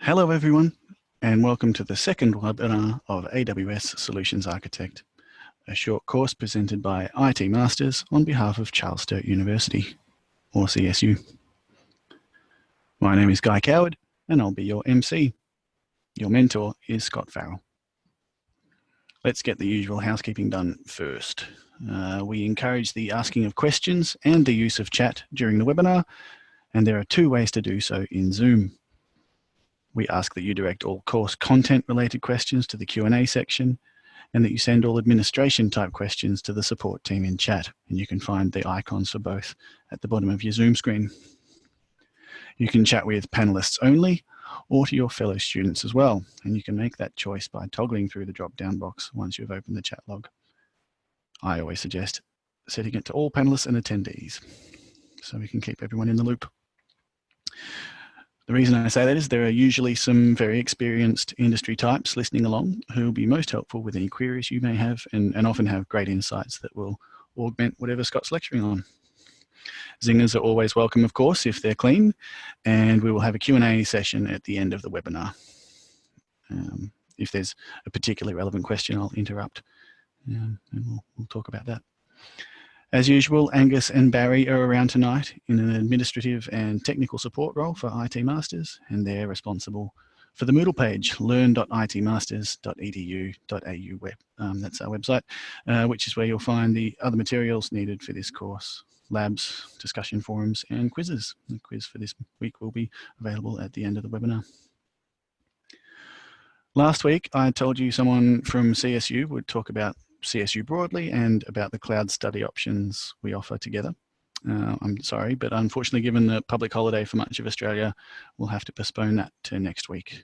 Hello everyone, and welcome to the second webinar of AWS Solutions Architect, a short course presented by IT Masters on behalf of Charles Sturt University, or CSU. My name is Guy Coward, and I'll be your MC. Your mentor is Scott Farrell. Let's get the usual housekeeping done first. We encourage the asking of questions and the use of chat during the webinar, and there are two ways to do so in Zoom. We ask that you direct all course content related questions to the Q&A section and that you send all administration type questions to the support team in chat. And you can find the icons for both at the bottom of your Zoom screen. You can chat with panelists only or to your fellow students as well. And you can make that choice by toggling through the drop-down box once you've opened the chat log. I always suggest setting it to all panelists and attendees so we can keep everyone in the loop. The reason I say that is there are usually some very experienced industry types listening along who will be most helpful with any queries you may have and often have great insights that will augment whatever Scott's lecturing on. Zingers are always welcome, of course, if they're clean, and we will have a Q&A session at the end of the webinar. If there's a particularly relevant question, I'll interrupt and we'll talk about that. As usual, Angus and Barry are around tonight in an administrative and technical support role for IT Masters, and they're responsible for the Moodle page, learn.itmasters.edu.au. That's our website, which is where you'll find the other materials needed for this course, labs, discussion forums, and quizzes. The quiz for this week will be available at the end of the webinar. Last week, I told you someone from CSU would talk about CSU broadly and about the cloud study options we offer together. I'm sorry, but unfortunately, given the public holiday for much of Australia, we'll have to postpone that to next week.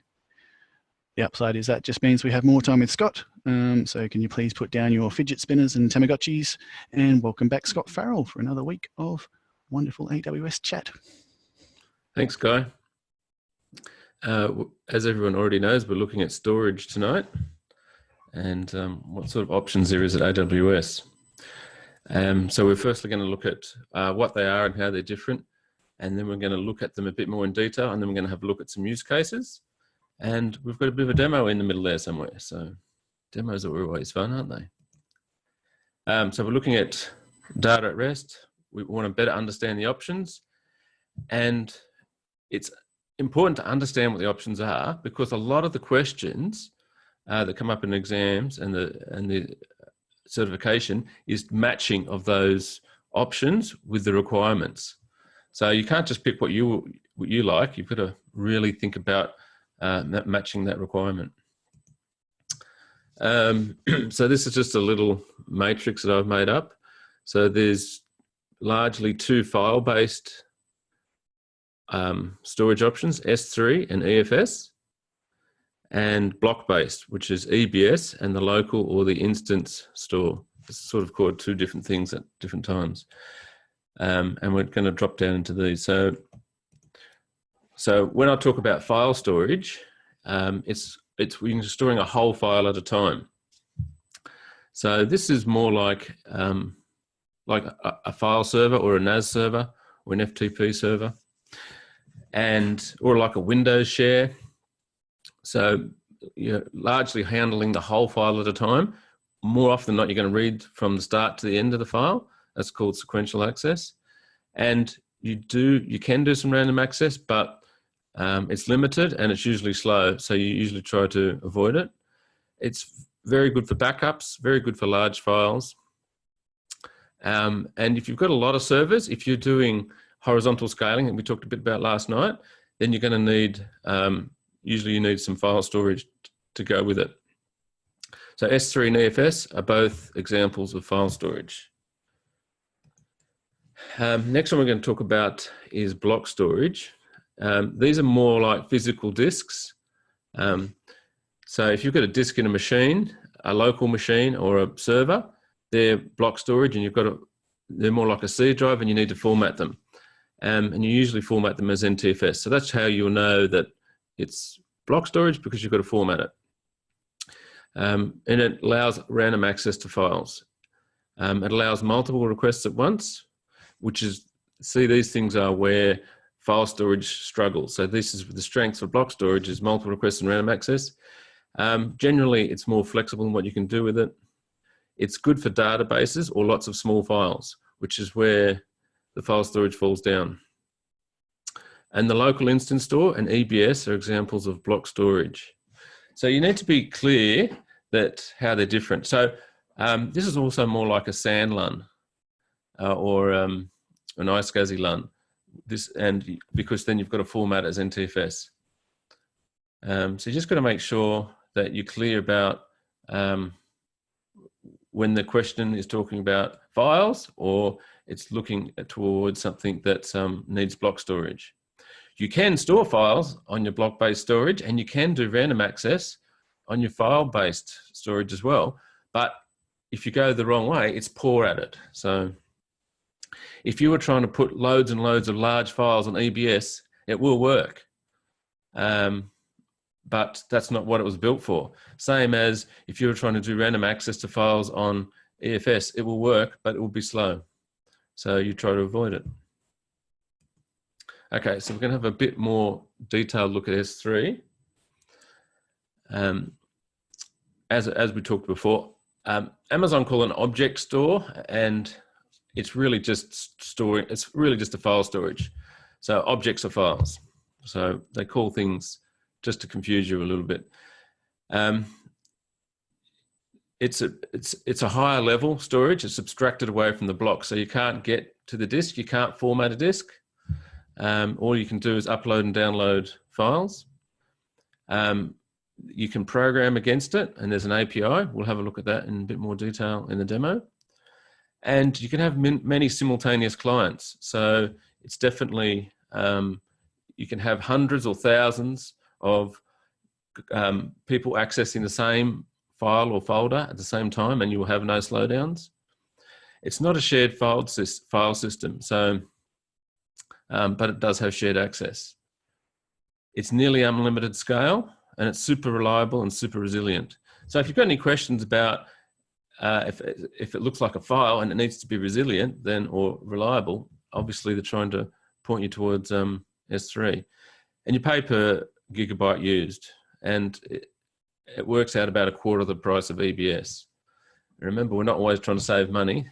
The upside is that just means we have more time with Scott. So can you please put down your fidget spinners and Tamagotchis and welcome back Scott Farrell for another week of wonderful AWS chat. Thanks, Guy. As everyone already knows, we're looking at storage tonight and what sort of options there is at AWS. So we're firstly going to look at what they are and how they're different, and then we're going to look at them a bit more in detail, and then we're going to have a look at some use cases, and we've got a bit of a demo in the middle there somewhere. So demos are always fun, aren't they? So we're looking at data at rest. We want to better understand the options, and it's important to understand what the options are because a lot of the questions that come up in exams and the certification is matching of those options with the requirements. So you can't just pick what you like. You've got to really think about matching that requirement. So this is just a little matrix that I've made up. So there's largely two file-based storage options, S3 and EFS. And block-based, which is EBS and the local or the instance store. It's sort of called two different things at different times. And we're going to drop down into these. So when I talk about file storage, it's we're storing a whole file at a time. So this is more like a file server or a NAS server or an FTP server, or like a Windows share. So you're largely handling the whole file at a time. More often than not, you're going to read from the start to the end of the file. That's called sequential access. And you can do some random access, but it's limited and it's usually slow. So you usually try to avoid it. It's very good for backups, very good for large files. And if you've got a lot of servers, if you're doing horizontal scaling, and we talked a bit about last night, then you're going to need usually you need some file storage to go with it. So S3 and EFS are both examples of file storage. Next one we're going to talk about is block storage. These are more like physical disks. So if you've got a disk in a machine, a local machine or a server, they're block storage, and they're more like a C drive, and you need to format them. And you usually format them as NTFS. So that's how you'll know that it's block storage, because you've got to format it. And it allows random access to files. It allows multiple requests at once, which is, these things are where file storage struggles. So this is the strengths of block storage is multiple requests and random access. Generally, it's more flexible in what you can do with it. It's good for databases or lots of small files, which is where the file storage falls down. And the local instance store and EBS are examples of block storage. So you need to be clear that how they're different. So this is also more like a SAN LUN or an iSCSI LUN. And because then you've got to format as NTFS. So you just got to make sure that you're clear about when the question is talking about files or it's looking towards something that needs block storage. You can store files on your block-based storage, and you can do random access on your file-based storage as well. But if you go the wrong way, it's poor at it. So if you were trying to put loads and loads of large files on EBS, it will work. But that's not what it was built for. Same as if you were trying to do random access to files on EFS, it will work, but it will be slow. So you try to avoid it. Okay, so we're going to have a bit more detailed look at S3. As we talked before, Amazon call it an object store, and it's really just storing. It's really just a file storage. So objects are files. So they call things just to confuse you a little bit. It's a higher level storage. It's abstracted away from the block, so you can't get to the disk. You can't format a disk. All you can do is upload and download files. You can program against it, and there's an API. We'll have a look at that in a bit more detail in the demo. And you can have many simultaneous clients. So it's definitely, you can have hundreds or thousands of people accessing the same file or folder at the same time, and you will have no slowdowns. It's not a shared file system, so, but it does have shared access. It's nearly unlimited scale, and it's super reliable and super resilient. So if you've got any questions about if it looks like a file and it needs to be resilient then or reliable, obviously they're trying to point you towards S3. And you pay per gigabyte used, and it works out about a quarter of the price of EBS. Remember, we're not always trying to save money,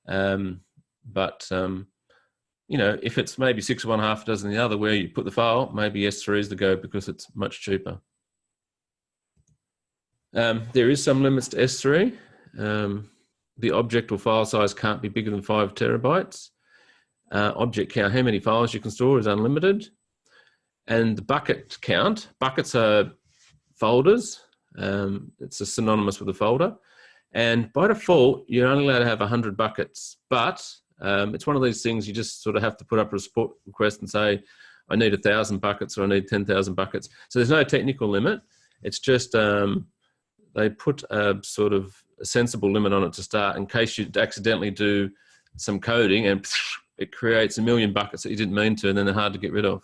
but you know, if it's maybe 6 of one, half a dozen the other where you put the file, maybe S3 is the go because it's much cheaper. There is some limits to S3. The object or file size can't be bigger than 5 terabytes. Object count, how many files you can store, is unlimited. And the bucket count, buckets are folders. It's synonymous with a folder. And by default, you're only allowed to have 100 buckets. But it's one of these things you just sort of have to put up a support request and say, I need 1,000 buckets or I need 10,000 buckets. So there's no technical limit. It's just they put a sort of a sensible limit on it to start in case you accidentally do some coding and it creates 1 million buckets that you didn't mean to, and then they're hard to get rid of.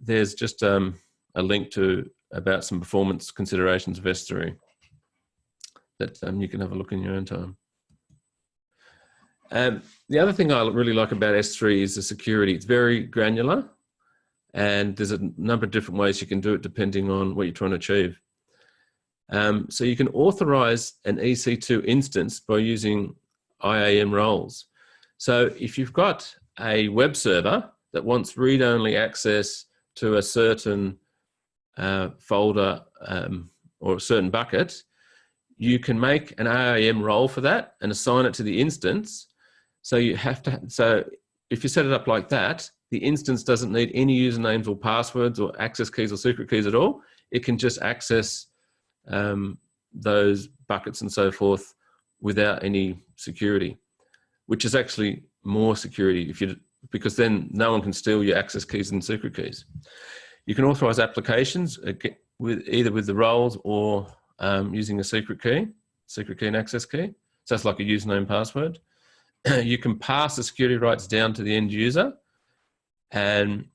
There's just a link to about some performance considerations of S3 that you can have a look in your own time. The other thing I really like about S3 is the security. It's very granular, and there's a number of different ways you can do it depending on what you're trying to achieve. So you can authorize an EC2 instance by using IAM roles. So if you've got a web server that wants read-only access to a certain folder or a certain bucket, you can make an IAM role for that and assign it to the instance. So you have to, so if you set it up like that, the instance doesn't need any usernames or passwords or access keys or secret keys at all. It can just access those buckets and so forth without any security, which is actually more security because then no one can steal your access keys and secret keys. You can authorize applications either with the roles or using a secret key and access key. So that's like a username password. You can pass the security rights down to the end user, and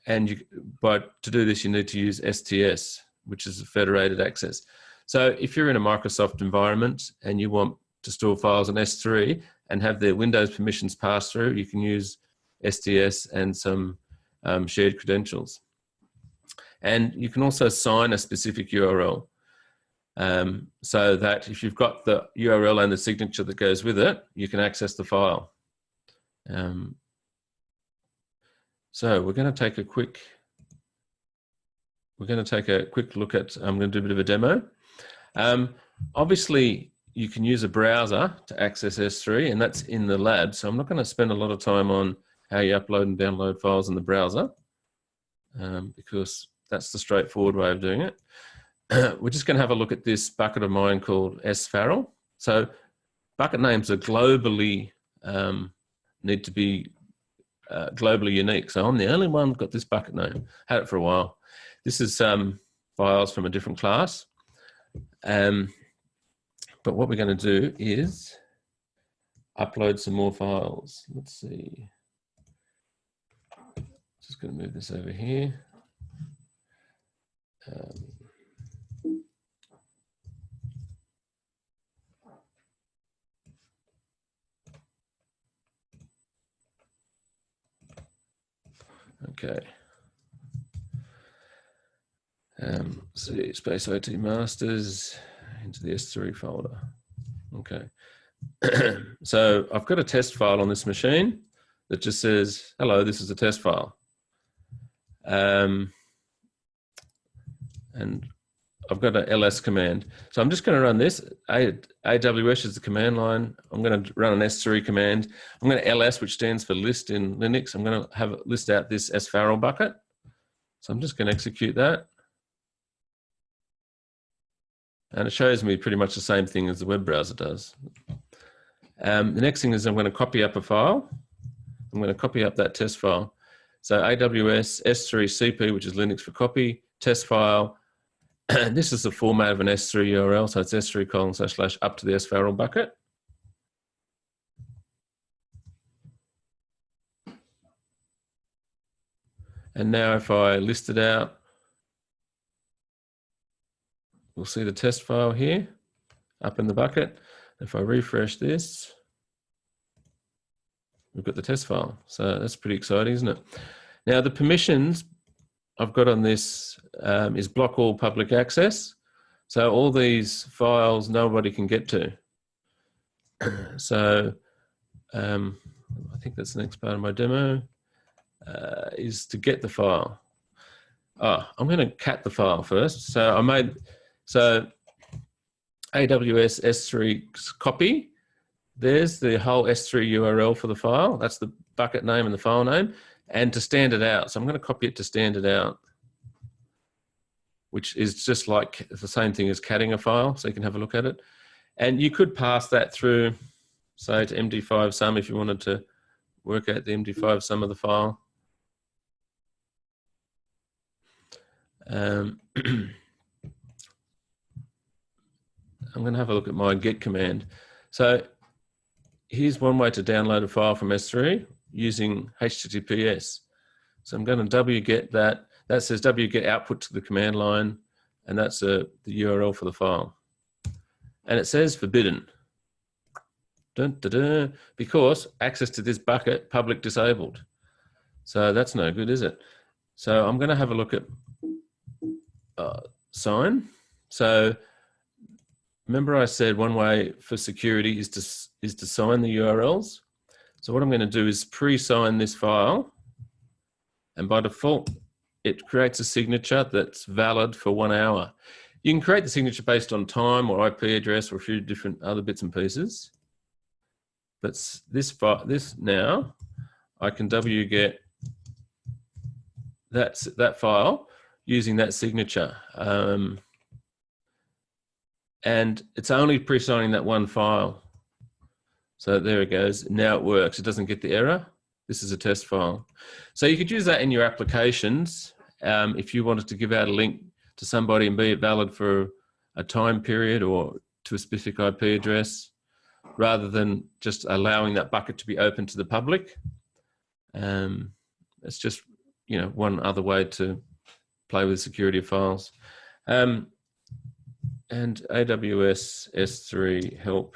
to do this you need to use STS, which is a federated access. So if you're in a Microsoft environment and you want to store files on S3 and have their Windows permissions pass through, you can use STS and some shared credentials. And you can also sign a specific URL, so that if you've got the URL and the signature that goes with it, you can access the file. So we're going to take a quick look at, I'm going to do a bit of a demo. Obviously, you can use a browser to access S3, and that's in the lab. So I'm not going to spend a lot of time on how you upload and download files in the browser, because that's the straightforward way of doing it. We're just going to have a look at this bucket of mine called sfarrel. So bucket names are globally, need to be globally unique. So I'm the only one who's got this bucket name. Had it for a while. This is files from a different class. But what we're going to do is upload some more files. Let's see. Just going to move this over here. Okay. See, space OT masters into the S3 folder. Okay. So I've got a test file on this machine that just says, hello, this is a test file. And I've got an ls command. So I'm just going to run this. AWS is the command line. I'm going to run an S3 command. I'm going to ls, which stands for list in Linux. I'm going to have it list out this sfarrel bucket. So I'm just going to execute that. And it shows me pretty much the same thing as the web browser does. The next thing is I'm going to copy up a file. I'm going to copy up that test file. So AWS S3 CP, which is Linux for copy, test file. This is the format of an S3 URL. So it's s3:/ up to the sfarrel bucket. And now if I list it out, we'll see the test file here up in the bucket. If I refresh this, we've got the test file. So that's pretty exciting, isn't it? Now the permissions I've got on this is block all public access. So all these files nobody can get to. So I think that's the next part of my demo, is to get the file. Oh, I'm going to cat the file first. So AWS S3 copy. There's the whole S3 URL for the file. That's the bucket name and the file name. And to stand it out. So I'm going to copy it to stand it out, which is just like the same thing as catting a file. So you can have a look at it. And you could pass that through, say, to MD5 sum if you wanted to work out the MD5 sum of the file. I'm going to have a look at my get command. So here's one way to download a file from S3 using HTTPS. So I'm going to wget that. That says wget output to the command line, and that's the URL for the file. And it says forbidden. Dun, dun, dun, because access to this bucket, public disabled. So that's no good, is it? So I'm going to have a look at sign. So remember I said one way for security is to sign the URLs. So what I'm going to do is pre-sign this file, and by default it creates a signature that's valid for 1 hour. You can create the signature based on time or IP address or a few different other bits and pieces. But this now I can wget that file using that signature. And it's only pre-signing that one file. So there it goes. Now it works. It doesn't get the error. This is a test file. So you could use that in your applications if you wanted to give out a link to somebody and be it valid for a time period or to a specific IP address, rather than just allowing that bucket to be open to the public. It's just, one other way to play with security of files. And AWS S3 help.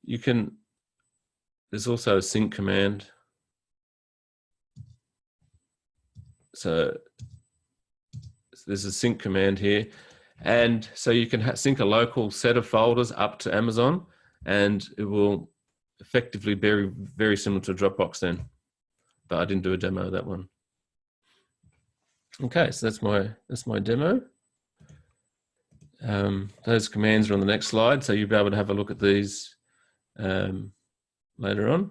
You can there's also a sync command. So there's a sync command here. And so you can sync a local set of folders up to Amazon, and it will effectively be very similar to Dropbox then. But I didn't do a demo of that one. Okay, so that's my demo. Those commands are on the next slide, so you'll be able to have a look at these later on.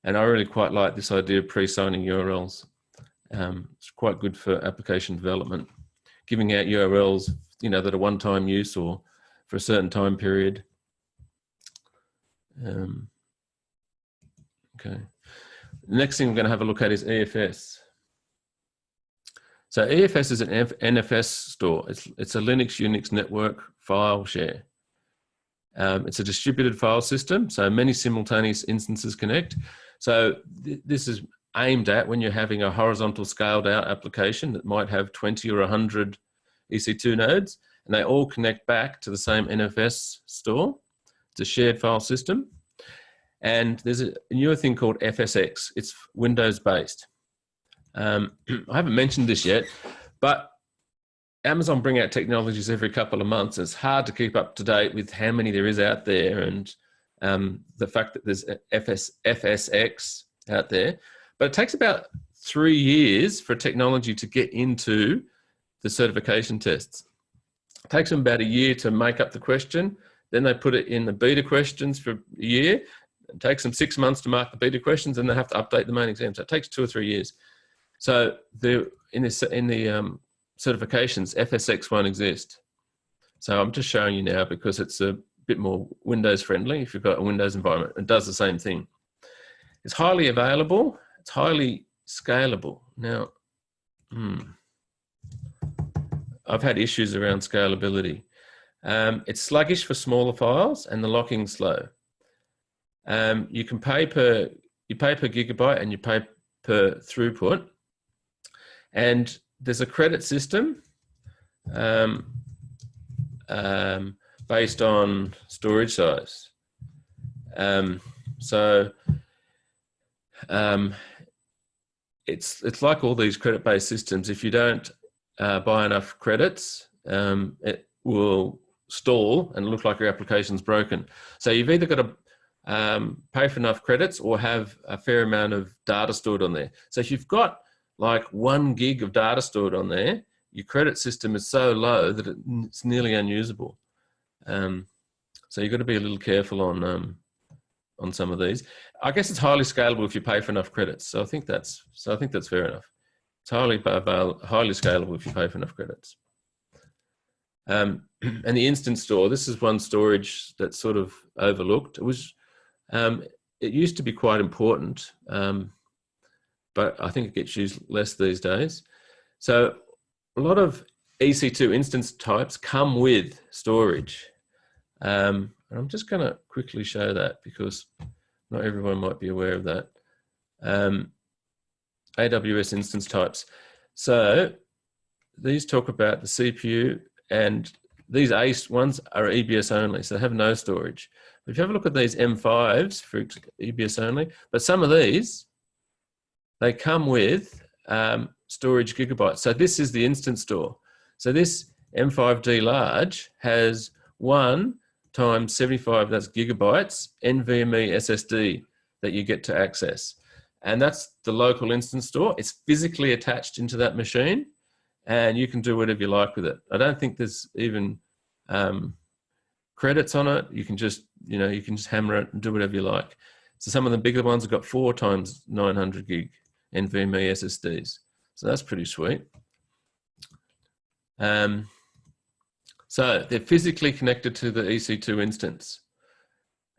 And I really quite like this idea of pre-signing URLs. It's quite good for application development, giving out URLs, that are one-time use or for a certain time period. Okay. The next thing we're going to have a look at is EFS. So EFS is an NFS store. It's a Linux Unix network file share. It's a distributed file system, so many simultaneous instances connect. So this is aimed at when you're having a horizontal scaled out application that might have 20 or 100 EC2 nodes, and they all connect back to the same NFS store. It's a shared file system. And there's a newer thing called FSX. It's Windows based. I haven't mentioned this yet, but Amazon bring out technologies every couple of months. It's hard to keep up to date with how many there is out there, and the fact that there's FSX out there. But it takes about 3 years for technology to get into the certification tests. It takes them about a year to make up the question. Then they put it in the beta questions for a year. It takes them 6 months to mark the beta questions, and they have to update the main exam. So it takes 2 or 3 years. So in the certifications, FSX won't exist. So I'm just showing you now because it's a bit more Windows friendly. If you've got a Windows environment, it does the same thing. It's highly available. It's highly scalable. Now, I've had issues around scalability. It's sluggish for smaller files, and the locking's slow. You pay per gigabyte, and you pay per throughput. And there's a credit system based on storage size. It's like all these credit-based systems. If you don't buy enough credits, it will stall and look like your application's broken. So you've either got to pay for enough credits or have a fair amount of data stored on there. So if you've got like 1 gig of data stored on there, your credit system is so low that it's nearly unusable. So you've got to be a little careful on some of these. I guess it's highly scalable if you pay for enough credits. So I think that's fair enough. It's highly scalable if you pay for enough credits. And the instance store, this is one storage that's sort of overlooked. It used to be quite important, but I think it gets used less these days. So a lot of EC2 instance types come with storage. And I'm just going to quickly show that because not everyone might be aware of that. AWS instance types. So these talk about the CPU, and these ACE ones are EBS only, so they have no storage. But if you have a look at these M5s for EBS only, but some of these, they come with storage gigabytes. So this is the instance store. So this M5D large has 1 times 75, that's gigabytes, NVMe SSD that you get to access. And that's the local instance store. It's physically attached into that machine, and you can do whatever you like with it. I don't think there's even credits on it. You can just hammer it and do whatever you like. So some of the bigger ones have got 4 times 900 gig NVMe SSDs. So that's pretty sweet. So they're physically connected to the EC2 instance.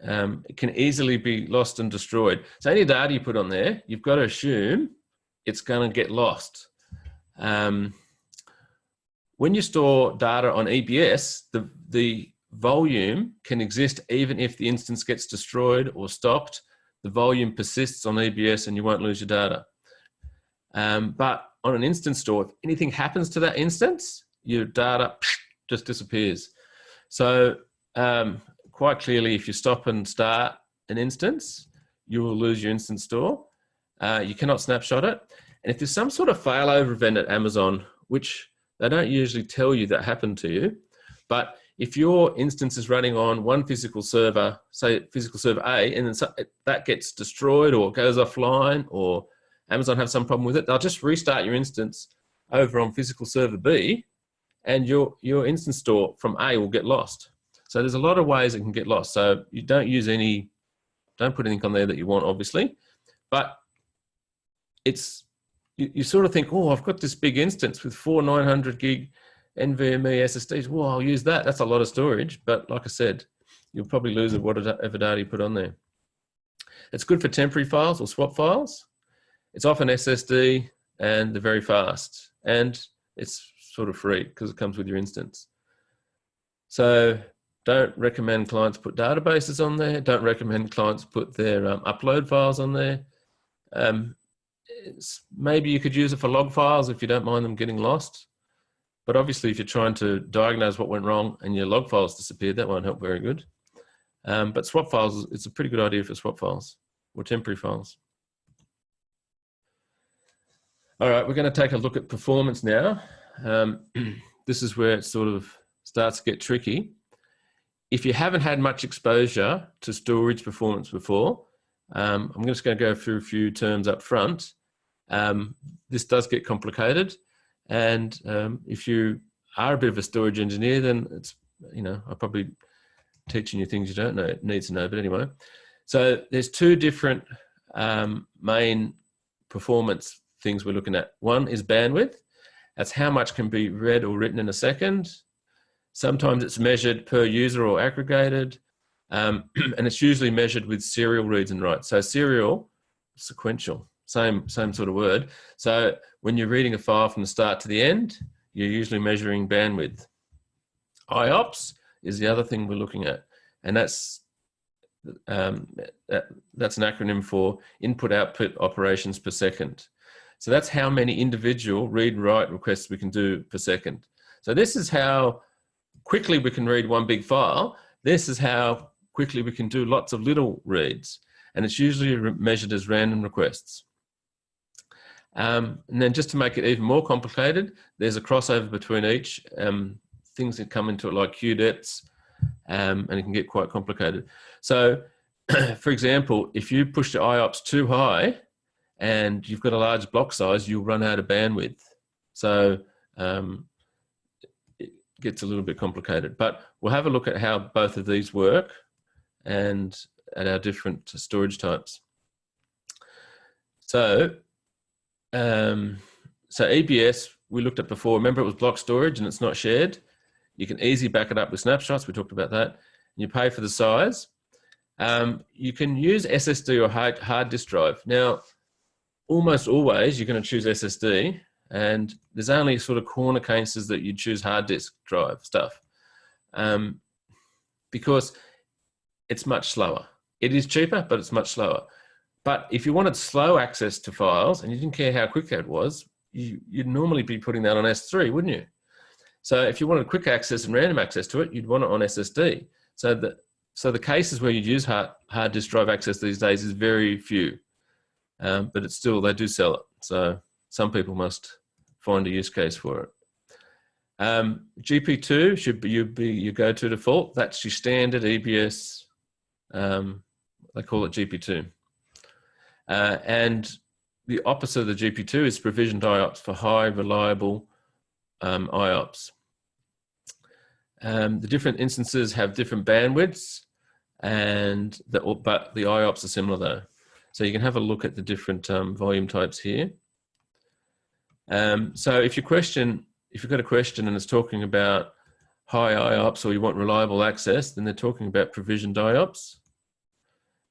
It can easily be lost and destroyed. So any data you put on there, you've got to assume it's going to get lost. When you store data on EBS, the volume can exist even if the instance gets destroyed or stopped. The volume persists on EBS and you won't lose your data. But on an instance store, if anything happens to that instance, your data just disappears. So quite clearly, if you stop and start an instance, you will lose your instant store. You cannot snapshot it. And if there's some sort of failover event at Amazon, which they don't usually tell you that happened to you, but if your instance is running on one physical server, say physical server A, and then that gets destroyed or goes offline, or Amazon have some problem with it, they'll just restart your instance over on physical server B, and your instance store from A will get lost. So there's a lot of ways it can get lost. So you don't put anything on there that you want, obviously, but you sort of think, oh, I've got this big instance with 4 900 gig NVMe SSDs. Well, I'll use that. That's a lot of storage. But like I said, you'll probably lose whatever data you put on there. It's good for temporary files or swap files. It's often SSD, and they're very fast. And it's sort of free because it comes with your instance. So don't recommend clients put databases on there. Don't recommend clients put their upload files on there. Maybe you could use it for log files if you don't mind them getting lost. But obviously, if you're trying to diagnose what went wrong and your log files disappeared, that won't help very good. But swap files, it's a pretty good idea for swap files or temporary files. All right, we're going to take a look at performance now. This is where it sort of starts to get tricky. If you haven't had much exposure to storage performance before, I'm just going to go through a few terms up front. This does get complicated, and if you are a bit of a storage engineer, then it's, I'm probably teaching you things you don't need to know. But anyway, so there's two different main performance things we're looking at. One is bandwidth. That's how much can be read or written in a second. Sometimes it's measured per user or aggregated, and it's usually measured with serial reads and writes. So serial, sequential, same sort of word. So when you're reading a file from the start to the end, you're usually measuring bandwidth. IOPS is the other thing we're looking at, and that's an acronym for input-output operations per second. So that's how many individual read and write requests we can do per second. So this is how quickly we can read one big file. This is how quickly we can do lots of little reads. And it's usually measured as random requests. And then just to make it even more complicated, there's a crossover between each. Things that come into it like QDETs, and it can get quite complicated. So, for example, if you push the IOPS too high and you've got a large block size, you'll run out of bandwidth. So it gets a little bit complicated. But we'll have a look at how both of these work and at our different storage types. So EBS we looked at before. Remember, it was block storage and it's not shared. You can easily back it up with snapshots. We talked about that. And you pay for the size. You can use SSD or hard disk drive. Now, almost always you're going to choose SSD, and there's only sort of corner cases that you choose hard disk drive stuff, because it's much slower. It is cheaper, but it's much slower. But if you wanted slow access to files and you didn't care how quick that was, you'd normally be putting that on S3, wouldn't you? So if you wanted quick access and random access to it, you'd want it on SSD. So the cases where you'd use hard disk drive access these days is very few, but it's still, they do sell it. So some people must find a use case for it. GP2 should be your go-to default. That's your standard EBS. They call it GP2. And the opposite of the GP2 is provisioned IOPS for high reliable IOPS. The different instances have different bandwidths, but the IOPS are similar though. So you can have a look at the different volume types here. So if you've got a question and it's talking about high IOPS or you want reliable access, then they're talking about provisioned IOPS.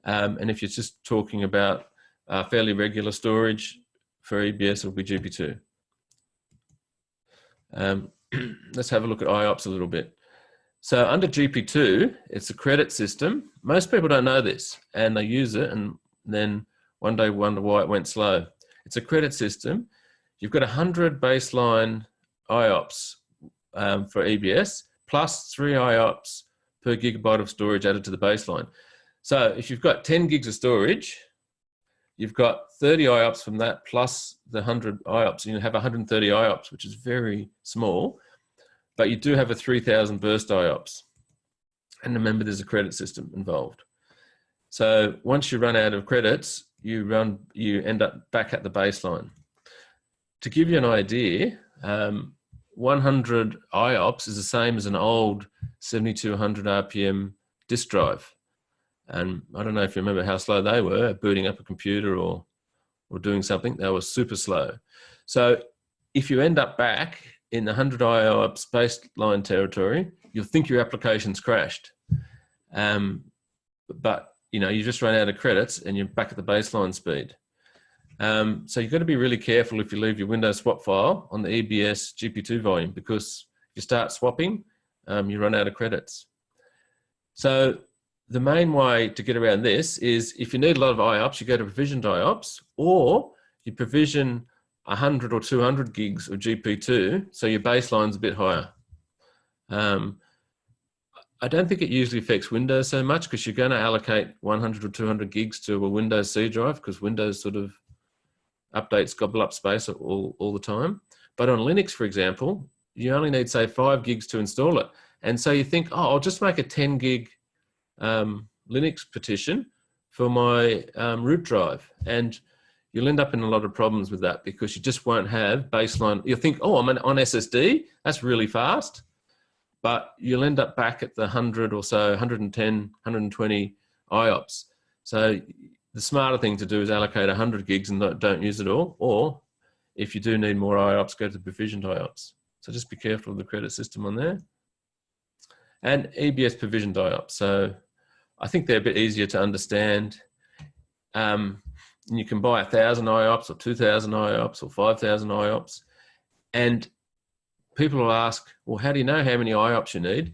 And if you're just talking about fairly regular storage for EBS, it'll be GP2. Let's have a look at IOPS a little bit. So under GP2, it's a credit system. Most people don't know this, and they use it and then one day wonder why it went slow. It's a credit system. You've got 100 baseline IOPS for EBS, plus 3 IOPS per gigabyte of storage added to the baseline. So if you've got 10 gigs of storage, you've got 30 IOPS from that plus the 100 IOPS, and you have 130 IOPS, which is very small, but you do have a 3,000 burst IOPS. And remember, there's a credit system involved. So once you run out of credits, you end up back at the baseline. To give you an idea, 100 IOPS is the same as an old 7200 RPM disk drive. And I don't know if you remember how slow they were at booting up a computer or doing something. They were super slow. So if you end up back in the 100 IOPS baseline territory, you'll think your application's crashed. But you just run out of credits and you're back at the baseline speed. So you've got to be really careful if you leave your Windows swap file on the EBS GP2 volume, because if you start swapping, you run out of credits. So the main way to get around this is, if you need a lot of IOPS, you go to provisioned IOPS, or you provision 100 or 200 gigs of GP2, so your baseline's a bit higher. I don't think it usually affects Windows so much, because you're going to allocate 100 or 200 gigs to a Windows C drive, because Windows sort of updates gobble up space all the time. But on Linux, for example, you only need, say, 5 gigs to install it. And so you think, oh, I'll just make a 10 gig Linux partition for my root drive. And you'll end up in a lot of problems with that, because you just won't have baseline. You'll think, oh, I'm on SSD. That's really fast. But you'll end up back at the 100 or so, 110, 120 IOPS. So the smarter thing to do is allocate 100 gigs and don't use it all. Or if you do need more IOPS, go to the provisioned IOPS. So just be careful of the credit system on there. And EBS provisioned IOPS. So I think they're a bit easier to understand. You can buy 1,000 IOPS or 2,000 IOPS or 5,000 IOPS. And people will ask, well, how do you know how many IOPS you need?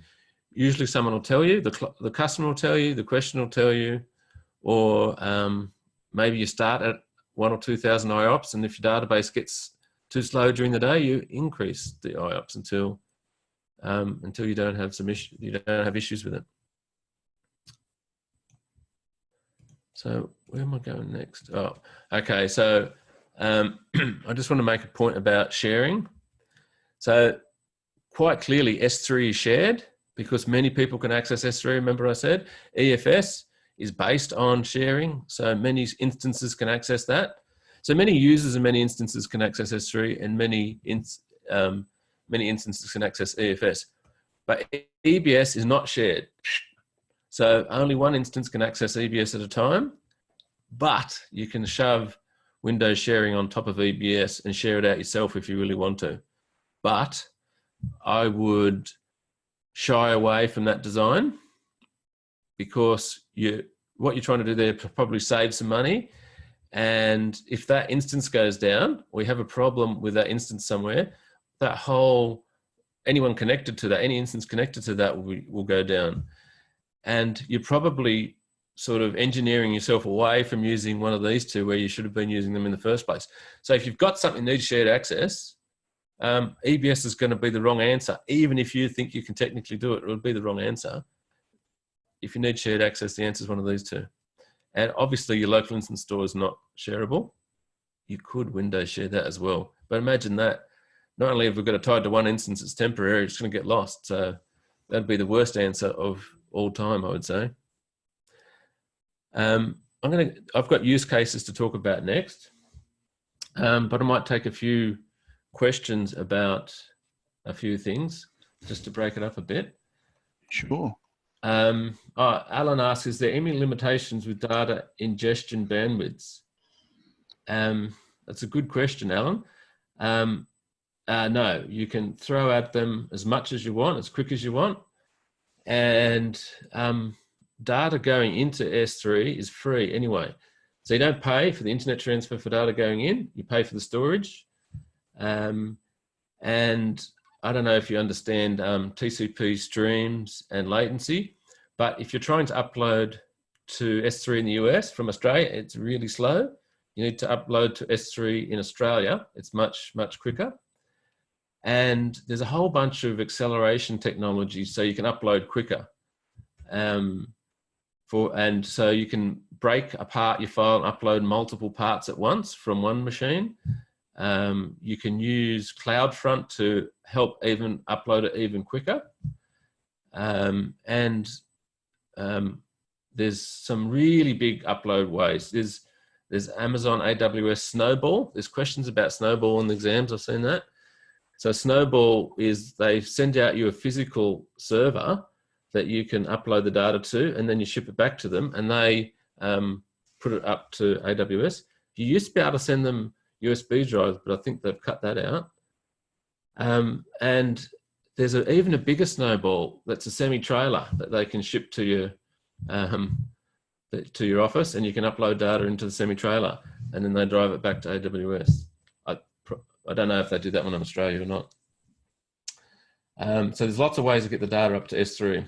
Usually someone will tell you, the customer will tell you, the question will tell you, or maybe you start at 1,000 or 2,000 IOPS, and if your database gets too slow during the day, you increase the IOPS until you don't have issues with it. So where am I going next? Oh, okay. So I just want to make a point about sharing. So quite clearly, S3 is shared because many people can access S3. Remember I said EFS is based on sharing. So many instances can access that. So many users and many instances can access S3, and many instances can access EFS. But EBS is not shared. So only one instance can access EBS at a time, but you can shove Windows sharing on top of EBS and share it out yourself if you really want to. But I would shy away from that design, because what you're trying to do there probably save some money. And if that instance goes down, or you have a problem with that instance somewhere, anyone connected to that, any instance connected to that will go down. And you're probably sort of engineering yourself away from using one of these two where you should have been using them in the first place. So if you've got something that needs shared access, EBS is going to be the wrong answer. Even if you think you can technically do it, it will be the wrong answer. If you need shared access, the answer is one of these two. And obviously your local instance store is not shareable. You could Windows share that as well. But imagine that. Not only have we got it tied to one instance, it's temporary, it's going to get lost. So that'd be the worst answer of all time, I would say. I've got use cases to talk about next, but I might take a few questions about a few things just to break it up a bit. Sure. Alan asks, is there any limitations with data ingestion bandwidths? That's a good question, Alan. No, you can throw at them as much as you want, as quick as you want. And data going into S3 is free anyway. So you don't pay for the internet transfer for data going in, you pay for the storage. And I don't know if you understand TCP streams and latency, but if you're trying to upload to S3 in the US from Australia, it's really slow. You need to upload to S3 in Australia. It's much, much quicker. And there's a whole bunch of acceleration technologies so you can upload quicker. and so you can break apart your file and upload multiple parts at once from one machine. You can use CloudFront to help even upload it even quicker. There's some really big upload ways. There's Amazon AWS Snowball. There's questions about Snowball in the exams. I've seen that. So Snowball is they send out you a physical server that you can upload the data to, and then you ship it back to them, and they put it up to AWS. You used to be able to send them USB drives, but I think they've cut that out. And there's even a bigger Snowball that's a semi-trailer that they can ship to your office, and you can upload data into the semi-trailer, and then they drive it back to AWS. I don't know if they do that one in Australia or not. So there's lots of ways to get the data up to S3.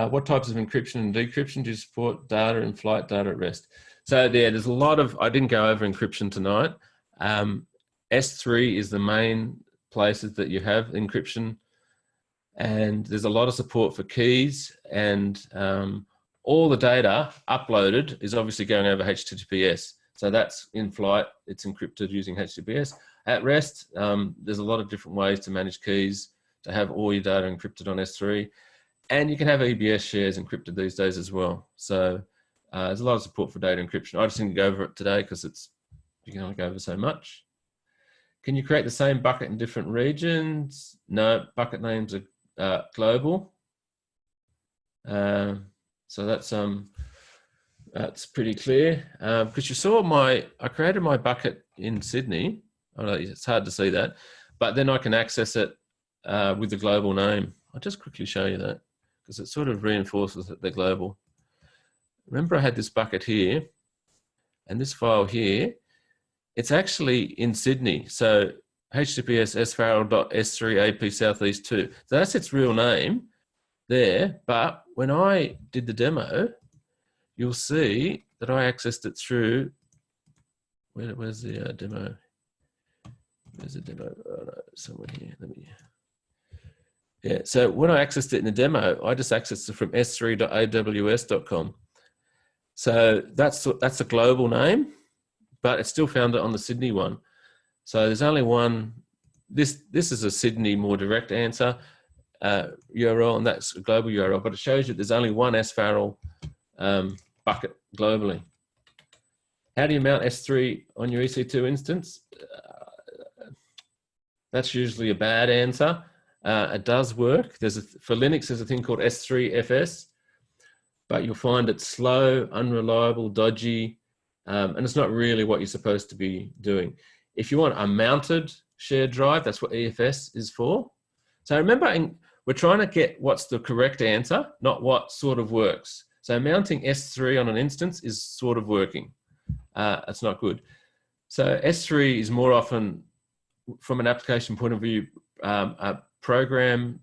What types of encryption and decryption do you support? Data in flight, data at rest. So there's a lot of, I didn't go over encryption tonight. S3 is the main places that you have encryption, and there's a lot of support for keys, and all the data uploaded is obviously going over HTTPS. So that's in flight, it's encrypted using HTTPS. At rest, there's a lot of different ways to manage keys, to have all your data encrypted on S3. And you can have EBS shares encrypted these days as well. So there's a lot of support for data encryption. I just didn't go over it today because you can only go over so much. Can you create the same bucket in different regions? No, bucket names are global. So that's pretty clear. Because you saw I created my bucket in Sydney. I know it's hard to see that, but then I can access it with the global name. I'll just quickly show you that because it sort of reinforces that they're global. Remember I had this bucket here and this file here. It's actually in Sydney. So HTTPS sfarrell.s3 AP Southeast 2. So that's its real name there. But when I did the demo, you'll see that I accessed it through, where's the demo? There's a demo, oh no, somewhere here. Yeah, so when I accessed it in the demo, I just accessed it from s3.aws.com. So that's a global name, but it still found it on the Sydney one. So there's only one. This is a Sydney more direct answer URL, and that's a global URL. But it shows you there's only one sfarrell bucket globally. How do you mount S3 on your EC2 instance? That's usually a bad answer. It does work. For Linux, there's a thing called S3FS, but you'll find it slow, unreliable, dodgy, and it's not really what you're supposed to be doing. If you want a mounted shared drive, that's what EFS is for. So remember, we're trying to get what's the correct answer, not what sort of works. So mounting S3 on an instance is sort of working. It's not good. So S3 is more often, from an application point of view, a programmed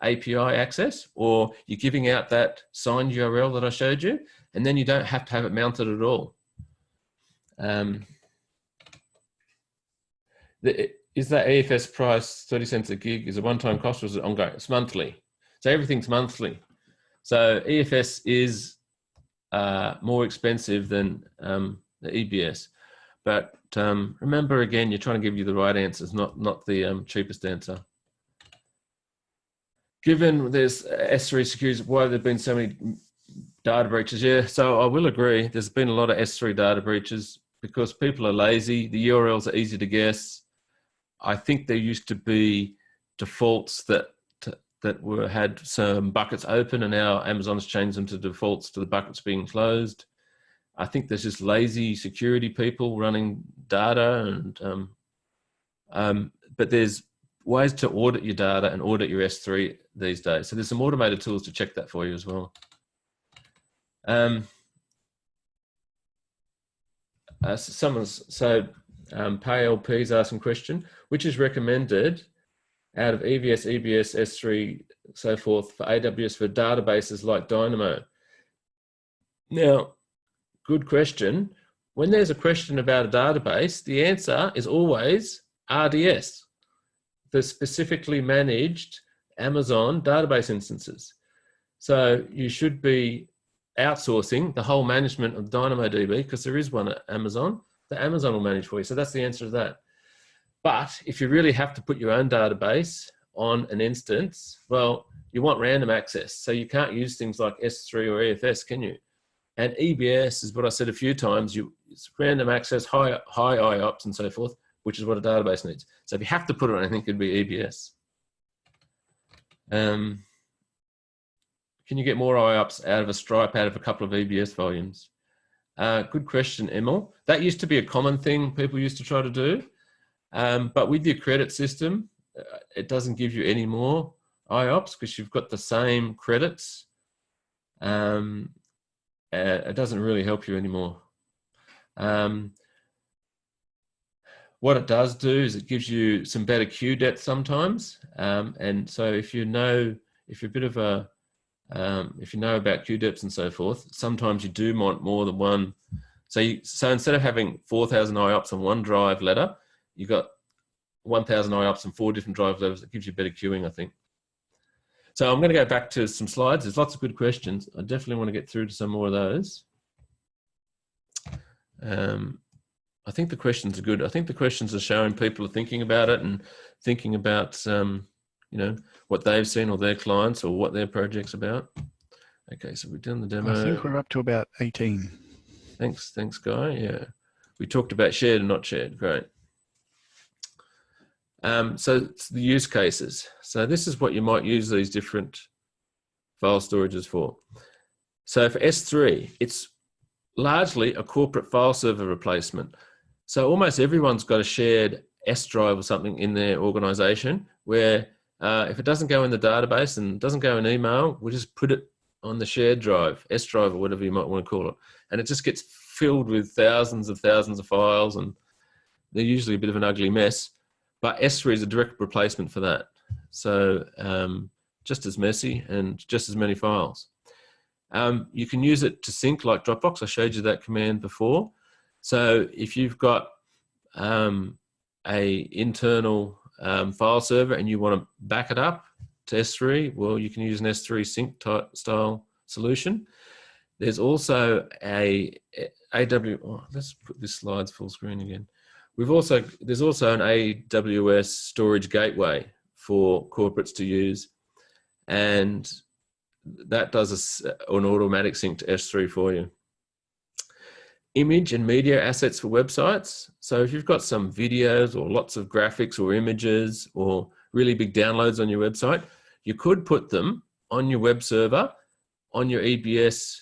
API access, or you're giving out that signed URL that I showed you, and then you don't have to have it mounted at all. Is that EFS price 30 cents a gig is a one-time cost, or is it ongoing? It's monthly. So everything's monthly. So EFS is more expensive than the EBS. But remember, again, you're trying to give you the right answers, not the cheapest answer. Given there's S3 securities, why have there been so many data breaches? Yeah, so I will agree. There's been a lot of S3 data breaches because people are lazy. The URLs are easy to guess. I think there used to be defaults that had some buckets open, and now Amazon's changed them to defaults to the buckets being closed. I think there's just lazy security people running data, and but there's ways to audit your data and audit your S3 these days. So there's some automated tools to check that for you as well. PayLP's asking question, which is recommended out of EVS, EBS, S3, so forth for AWS for databases like Dynamo? Now, good question. When there's a question about a database, the answer is always RDS, the specifically managed Amazon database instances. So you should be outsourcing the whole management of DynamoDB, because there is one at Amazon, that Amazon will manage for you. So that's the answer to that. But if you really have to put your own database on an instance, well, you want random access. So you can't use things like S3 or EFS, can you? And EBS is what I said a few times. It's random access, high IOPS and so forth, which is what a database needs. So if you have to put it on anything, it could be EBS. Can you get more IOPS out of a stripe, out of a couple of EBS volumes? Good question, Emil. That used to be a common thing people used to try to do. But with your credit system, it doesn't give you any more IOPS because you've got the same credits. It doesn't really help you anymore. What it does do is it gives you some better queue depth sometimes. And so if you know about queue depths and so forth, sometimes you do want more than one. So instead of having 4,000 IOPS on one drive letter, you got 1,000 IOPS on 4 different drive levels. It gives you better queuing, I think. So I'm going to go back to some slides. There's lots of good questions. I definitely want to get through to some more of those. I think the questions are good. I think the questions are showing people are thinking about it and thinking about, what they've seen or their clients or what their project's about. Okay, so we've done the demo. I think we're up to about 18. Thanks, Guy. Yeah, we talked about shared and not shared. Great. So it's the use cases. So this is what you might use these different file storages for. So for S3, it's largely a corporate file server replacement. So almost everyone's got a shared S drive or something in their organization where if it doesn't go in the database and doesn't go in email, we'll just put it on the shared drive, S drive or whatever you might want to call it. And it just gets filled with thousands of files, and they're usually a bit of an ugly mess. But S3 is a direct replacement for that. So just as messy and just as many files. You can use it to sync like Dropbox. I showed you that command before. So if you've got a internal file server and you want to back it up to S3, well, you can use an S3 sync style solution. There's also let's put this slides full screen again. There's also an AWS storage gateway for corporates to use, and that does an automatic sync to S3 for you. Image and media assets for websites. So if you've got some videos or lots of graphics or images or really big downloads on your website, you could put them on your web server on your EBS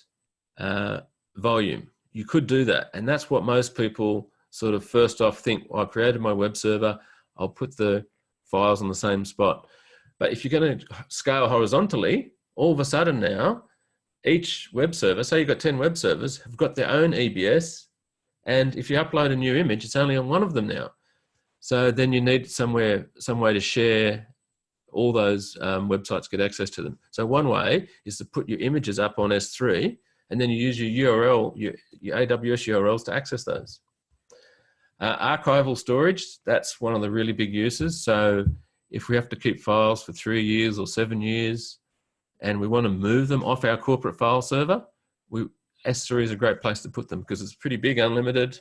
volume. You could do that, and that's what most people sort of first off think, well, I created my web server, I'll put the files on the same spot. But if you're going to scale horizontally, all of a sudden now, each web server, say you've got 10 web servers, have got their own EBS, and if you upload a new image, it's only on one of them now. So then you need some way to share all those websites, get access to them. So one way is to put your images up on S3, and then you use your URL, your AWS URLs to access those. Archival storage, that's one of the really big uses. So if we have to keep files for 3 years or 7 years and we want to move them off our corporate file server, S3 is a great place to put them because it's pretty big, unlimited,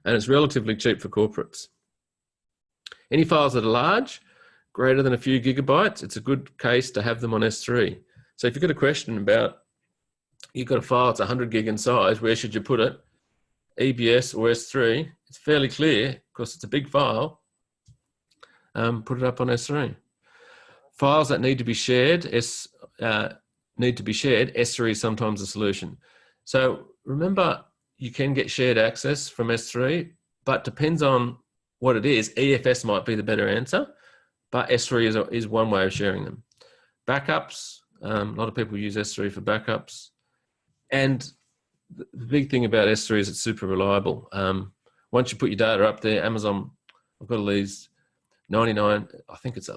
and it's relatively cheap for corporates. Any files that are large, greater than a few gigabytes, it's a good case to have them on S3. So if you've got a question about, you've got a file that's 100 gig in size, where should you put it? EBS or S3, it's fairly clear because it's a big file. Put it up on S3. Files that need to be shared, S3 is sometimes a solution. So remember, you can get shared access from S3, but depends on what it is. EFS might be the better answer, but S3 is one way of sharing them. Backups, a lot of people use S3 for backups. And the big thing about S3 is it's super reliable. Once you put your data up there, Amazon, I've got all these 99, I think it's,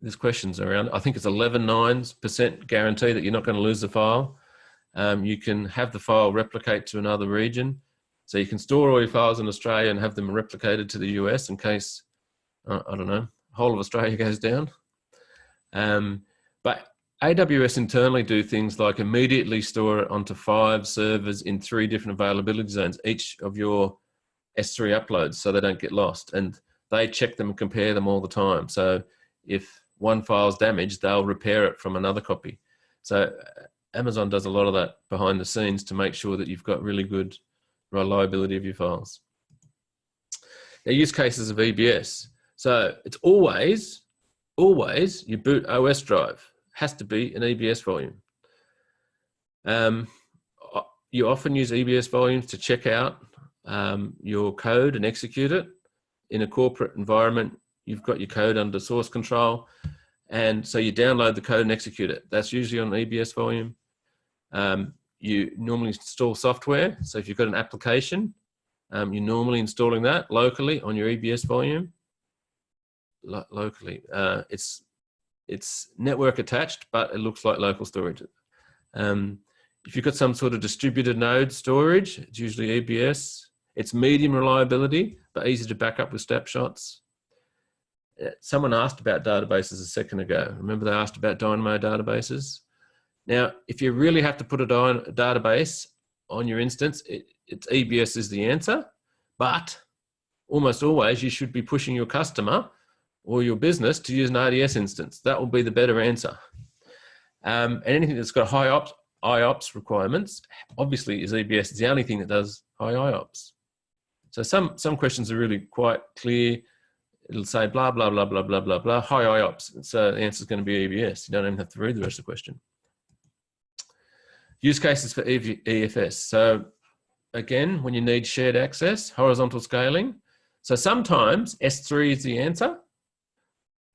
there's questions around, I think it's 11.9% guarantee that you're not going to lose the file. You can have the file replicate to another region. So you can store all your files in Australia and have them replicated to the US in case, I don't know, whole of Australia goes down. But AWS internally do things like immediately store it onto 5 servers in 3 different availability zones, each of your S3 uploads, so they don't get lost. And they check them and compare them all the time. So if one file's damaged, they'll repair it from another copy. So Amazon does a lot of that behind the scenes to make sure that you've got really good reliability of your files. Now, use cases of EBS. So it's always your boot OS drive has to be an EBS volume. You often use EBS volumes to check out your code and execute it. In a corporate environment, you've got your code under source control, and so you download the code and execute it. That's usually on an EBS volume. You normally install software, so if you've got an application, you're normally installing that locally on your EBS volume. Locally, it's network attached, but it looks like local storage. If you've got some sort of distributed node storage, it's usually EBS. It's medium reliability, but easy to back up with snapshots. Someone asked about databases a second ago. Remember they asked about Dynamo databases? Now, if you really have to put a database on your instance, it's EBS is the answer, but almost always you should be pushing your customer or your business to use an RDS instance. That will be the better answer. And anything that's got high IOPS requirements, obviously is EBS. It's the only thing that does high IOPS. So some questions are really quite clear. It'll say blah, blah, blah, blah, blah, blah, blah, high IOPS. So the answer is going to be EBS. You don't even have to read the rest of the question. Use cases for EFS. So again, when you need shared access, horizontal scaling. So sometimes S3 is the answer,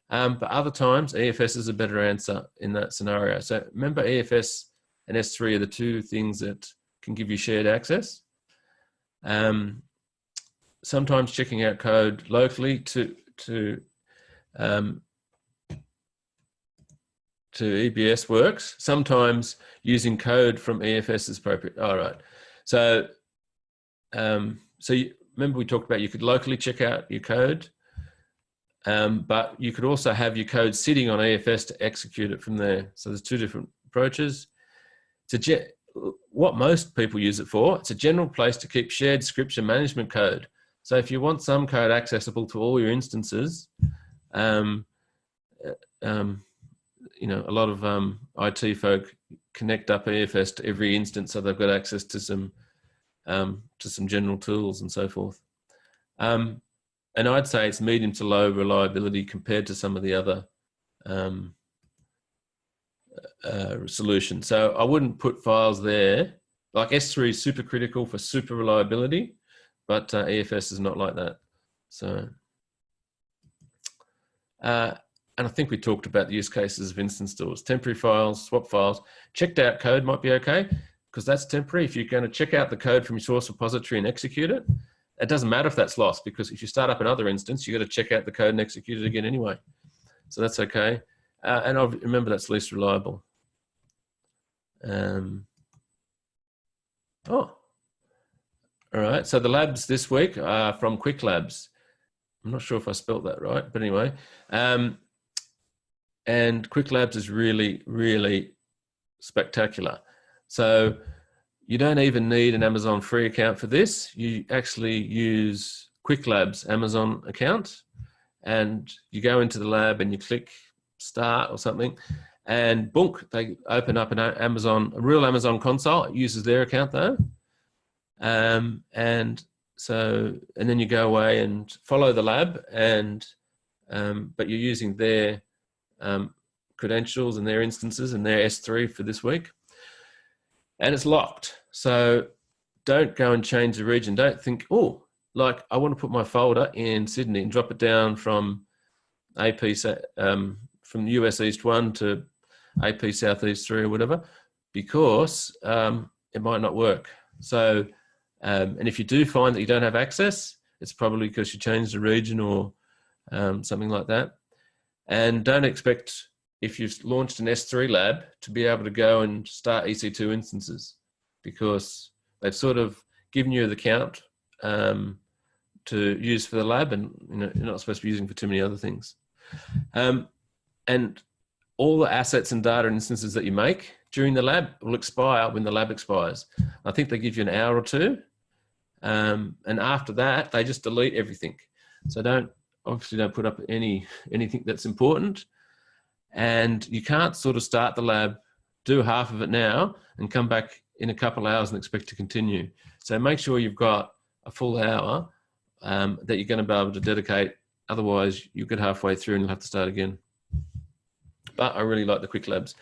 but other times EFS is a better answer in that scenario. So remember, EFS and S3 are the 2 things that can give you shared access. Sometimes checking out code locally to EBS works. Sometimes using code from EFS is appropriate. All right. So, remember we talked about you could locally check out your code, but you could also have your code sitting on EFS to execute it from there. So there's 2 different approaches. What most people use it for, it's a general place to keep shared scripts and management code. So if you want some code accessible to all your instances, you know, a lot of IT folk connect up EFS to every instance, so they've got access to some general tools and so forth. And I'd say it's medium to low reliability compared to some of the other solutions. So I wouldn't put files there. Like S3 is super critical for super reliability, but EFS is not like that. So, and I think we talked about the use cases of instance stores, temporary files, swap files. Checked out code might be okay, because that's temporary. If you're going to check out the code from your source repository and execute it, it doesn't matter if that's lost, because if you start up another instance, you've got to check out the code and execute it again anyway. So that's okay. And I remember that's least reliable. All right. So the labs this week are from Quick Labs. I'm not sure if I spelt that right, but anyway. And Quick Labs is really, really spectacular. So you don't even need an Amazon free account for this. You actually use Quick Labs Amazon account, and you go into the lab and you click start or something, and boom, they open up a real Amazon console. It uses their account though. And then you go away and follow the lab, but you're using their credentials and their instances and their S3 for this week, and it's locked. So don't go and change the region. Don't think, oh, like I want to put my folder in Sydney and drop it down from AP from US East 1 to AP Southeast 3 or whatever, because it might not work. So, and if you do find that you don't have access, it's probably because you changed the region or something like that. And don't expect, if you've launched an S3 lab, to be able to go and start EC2 instances, because they've sort of given you the count to use for the lab, and you know, you're not supposed to be using for too many other things. And all the assets and data instances that you make during the lab will expire when the lab expires. I think they give you an hour or two. And after that, they just delete everything. So obviously don't put up anything that's important. And you can't sort of start the lab, do half of it now, and come back in a couple of hours and expect to continue. So make sure you've got a full hour that you're going to be able to dedicate. Otherwise, you get halfway through and you'll have to start again. But I really like the quick labs.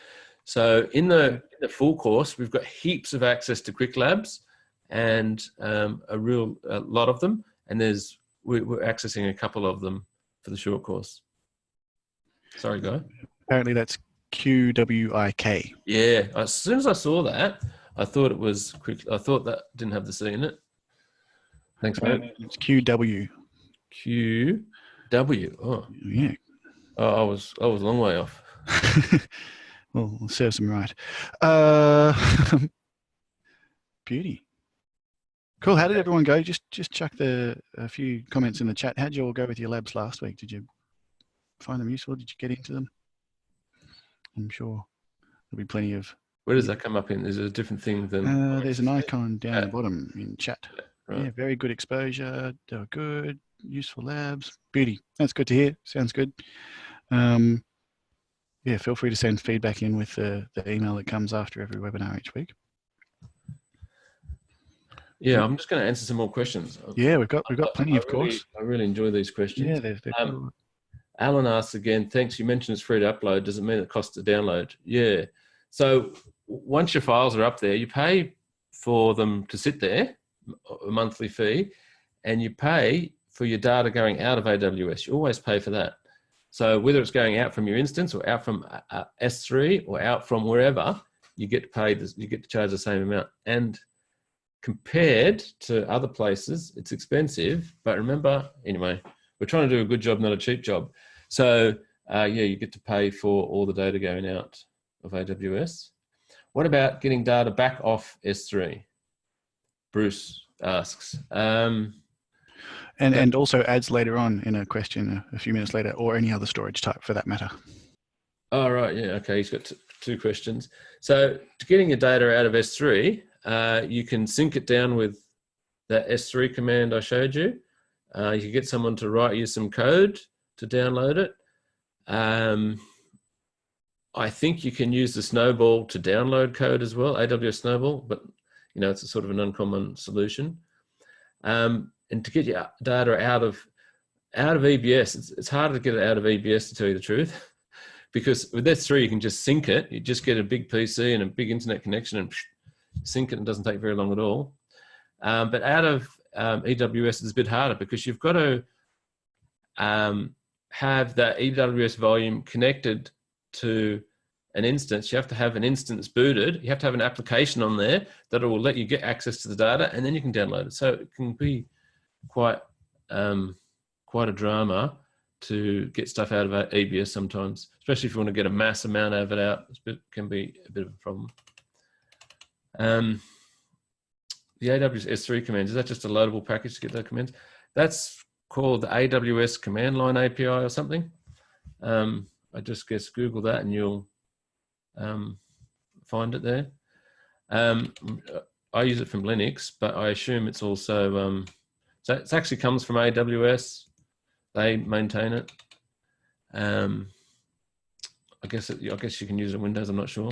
So in the full course, we've got heaps of access to quick labs and a lot of them. And we're accessing a couple of them for the short course. Sorry, Guy. Apparently that's QWIK. Yeah, as soon as I saw that, I thought it was quick. I thought that didn't have the C in it. Thanks, mate. It's QW. QW. Oh, yeah. Oh, I was a long way off. Well, serves them right. Beauty. Cool. How did everyone go? Just chuck a few comments in the chat. How did you all go with your labs last week? Did you find them useful? Did you get into them? I'm sure there'll be plenty of. Where does that come up in? Is it a different thing than? There's an icon down the bottom in chat. Right. Yeah, very good exposure. They were good. Useful labs. Beauty. That's good to hear. Sounds good. Yeah, feel free to send feedback in with the email that comes after every webinar each week. Yeah, I'm just going to answer some more questions. Yeah, we've got plenty, of course. I really enjoy these questions. Yeah, they're cool. Alan asks again, thanks, you mentioned it's free to upload. Does it mean it costs to download? Yeah. So once your files are up there, you pay for them to sit there, a monthly fee, and you pay for your data going out of AWS. You always pay for that. So whether it's going out from your instance or out from S3 or out from wherever, you get paid. You get to charge the same amount. And compared to other places, it's expensive. But remember, anyway, we're trying to do a good job, not a cheap job. So yeah, you get to pay for all the data going out of AWS. What about getting data back off S3? Bruce asks. And also adds later on in a question a few minutes later, or any other storage type for that matter. Oh, right. Yeah. Okay. He's got two questions. So to getting your data out of S3, you can sync it down with that S3 command I showed you. You can get someone to write you some code to download it. I think you can use the Snowball to download code as well, AWS Snowball, but you know, it's a sort of an uncommon solution. And to get your data out of EBS, it's harder to get it out of EBS, to tell you the truth, because with S3 you can just sync it. You just get a big PC and a big internet connection and sync it, and it doesn't take very long at all. But out of AWS it's a bit harder, because you've got to have that AWS volume connected to an instance. You have to have an instance booted. You have to have an application on there that will let you get access to the data, and then you can download it. So it can be quite a drama to get stuff out of EBS sometimes, especially if you want to get a mass amount of it out. It can be a bit of a problem. The AWS S3 commands, is that just a loadable package to get those commands? That's called the AWS command line API or something. I just guess Google that and you'll find it there. I use it from Linux, but I assume it's also, so it actually comes from AWS. They maintain it. I guess you can use it in Windows, I'm not sure.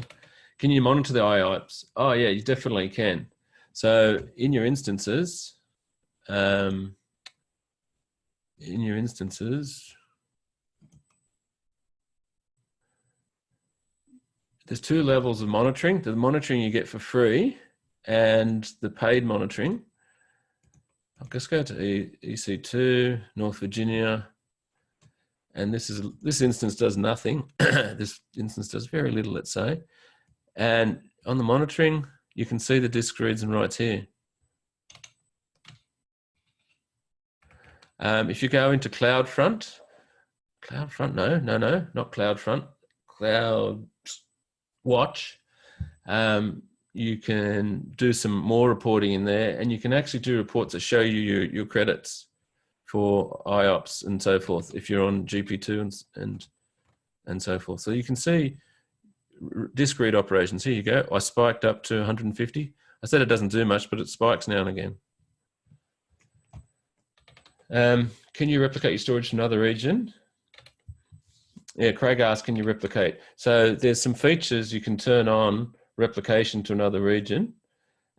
Can you monitor the IOPS? Oh yeah, you definitely can. So in your instances, there's two levels of monitoring. The monitoring you get for free and the paid monitoring. I'll just go to EC2, North Virginia, and this instance does nothing. This instance does very little, let's say. And on the monitoring, you can see the disk reads and writes here. If you go into CloudFront, no, not CloudFront, CloudWatch, you can do some more reporting in there, and you can actually do reports that show you your credits for IOPS and so forth if you're on GP2 and and so forth. So you can see disk read operations. Here you go. I spiked up to 150. I said it doesn't do much, but it spikes now and again. Can you replicate your storage to another region? Yeah, Craig asked, can you replicate? So there's some features you can turn on replication to another region.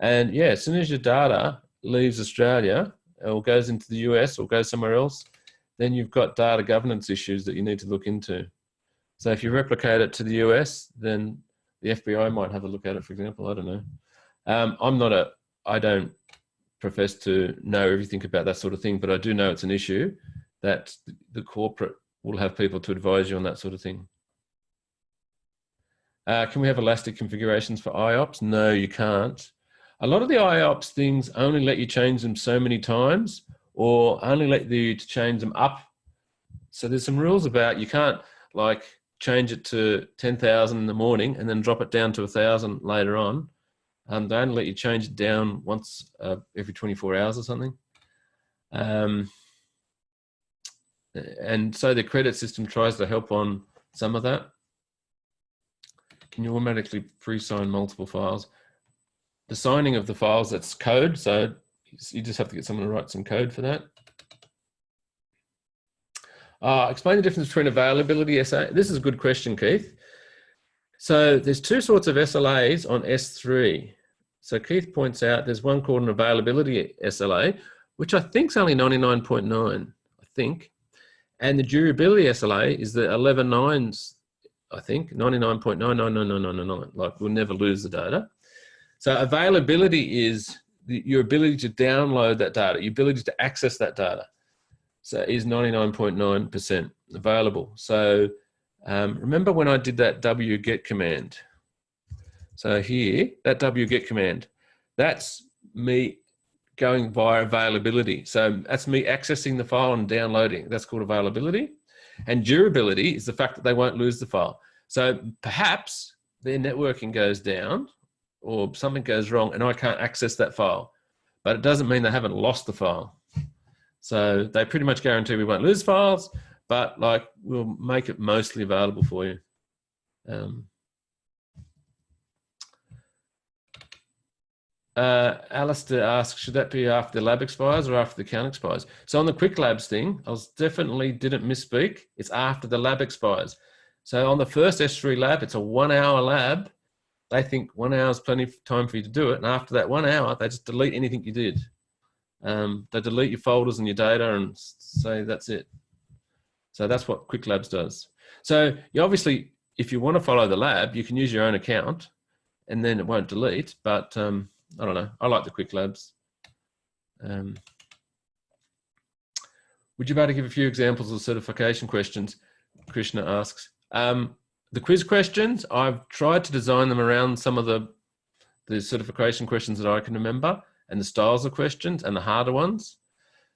And yeah, as soon as your data leaves Australia or goes into the US or goes somewhere else, then you've got data governance issues that you need to look into. So if you replicate it to the US, then the FBI might have a look at it, for example. I don't know. I don't profess to know everything about that sort of thing, but I do know it's an issue that the corporate will have people to advise you on that sort of thing. Can we have elastic configurations for IOPS? No, you can't. A lot of the IOPS things only let you change them so many times, or only let you to change them up. So there's some rules about you can't like change it to 10,000 in the morning and then drop it down to 1,000 later on. They only let you change it down once every 24 hours or something. And so the credit system tries to help on some of that. Can you automatically pre-sign multiple files? The signing of the files, that's code. So you just have to get someone to write some code for that. Explain the difference between availability SA. This is a good question, Keith. So there's two sorts of SLAs on S3. So Keith points out there's one called an availability SLA, which I think is only 99.9, I think. And the durability SLA is the 11.9s, I think, 99.9999999. Like we'll never lose the data. So availability is your ability to download that data, your ability to access that data. So is 99.9% available. So remember when I did that wget command? So here, that wget command, that's me going via availability. So that's me accessing the file and downloading. That's called availability. And durability is the fact that they won't lose the file. So perhaps their networking goes down or something goes wrong and I can't access that file, but it doesn't mean they haven't lost the file. So they pretty much guarantee we won't lose files, but like we'll make it mostly available for you. Alistair asks, should that be after the lab expires or after the account expires? So on the quick labs thing, I definitely didn't misspeak. It's after the lab expires. So on the first S3 lab, it's a 1 hour lab. They think 1 hour is plenty of time for you to do it. And after that 1 hour, they just delete anything you did. They delete your folders and your data and say that's it. So that's what Quick Labs does. So you obviously, if you want to follow the lab, you can use your own account and then it won't delete. But I don't know. I like the Quick Labs. Would you be able to give a few examples of certification questions? Krishna asks. The quiz questions, I've tried to design them around some of the certification questions that I can remember and the styles of questions and the harder ones.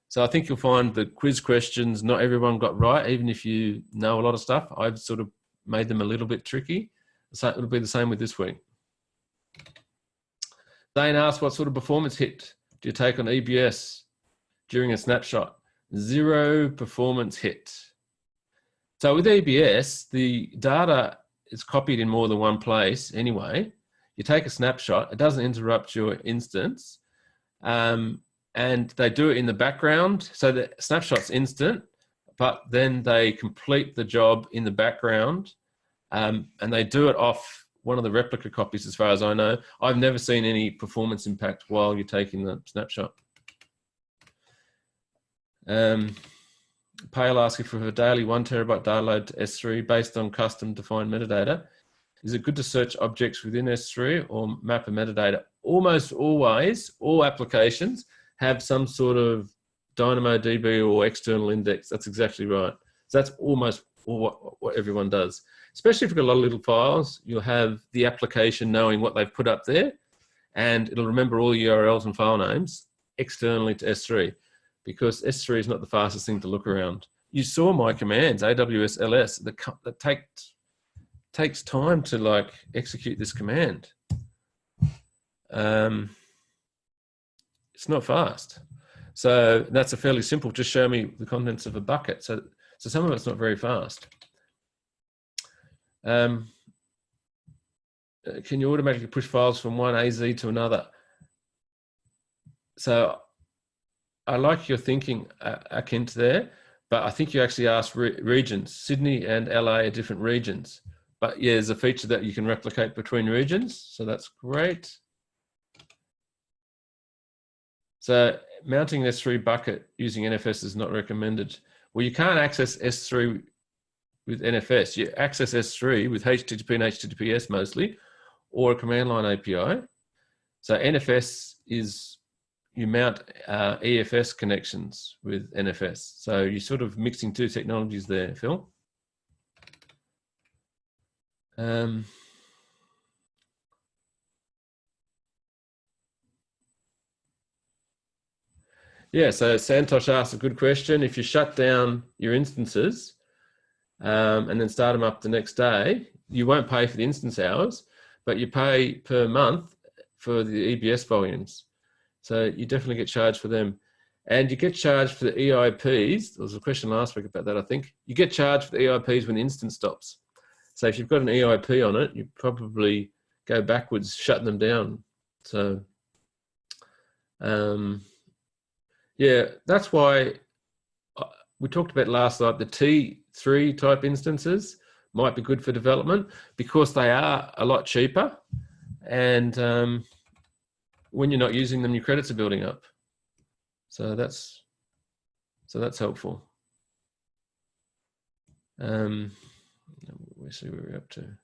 So I think you'll find the quiz questions, not everyone got right, even if you know a lot of stuff. I've sort of made them a little bit tricky. So it'll be the same with this week. Dane asked, what sort of performance hit do you take on EBS during a snapshot? 0 performance hit. So with EBS, the data is copied in more than one place anyway. You take a snapshot, it doesn't interrupt your instance. And they do it in the background. So the snapshot's instant, but then they complete the job in the background. And they do it off one of the replica copies, as far as I know. I've never seen any performance impact while you're taking the snapshot. Pale asking for a daily 1 terabyte data load to S3 based on custom defined metadata. Is it good to search objects within S3 or map a metadata? Almost always, all applications have some sort of DynamoDB or external index. That's exactly right. So that's almost what everyone does. Especially if you've got a lot of little files, you'll have the application knowing what they've put up there, and it'll remember all URLs and file names externally to S3, because S3 is not the fastest thing to look around. You saw my commands, AWS LS, that takes time to like execute this command. It's not fast. So that's a fairly simple, just show me the contents of a bucket. So some of it's not very fast. Can you automatically push files from one AZ to another? So I like your thinking, Akint, there, but I think you actually asked regions. Sydney and LA are different regions. But yeah, there's a feature that you can replicate between regions, so that's great. So mounting an S3 bucket using NFS is not recommended. Well, you can't access S3 with NFS. You access S3 with HTTP and HTTPS mostly, or a command line API. So NFS is, you mount EFS connections with NFS. So you're sort of mixing two technologies there, Phil. Yeah, so Santosh asked a good question. If you shut down your instances and then start them up the next day, you won't pay for the instance hours, but you pay per month for the EBS volumes. So you definitely get charged for them. And you get charged for the EIPs. There was a question last week about that, I think. You get charged for the EIPs when the instance stops. So if you've got an EIP on it, you probably go backwards, shutting them down. So, yeah, that's why we talked about last night, the T3 type instances might be good for development because they are a lot cheaper. And when you're not using them, your credits are building up. So that's helpful. We'll see where we're up to.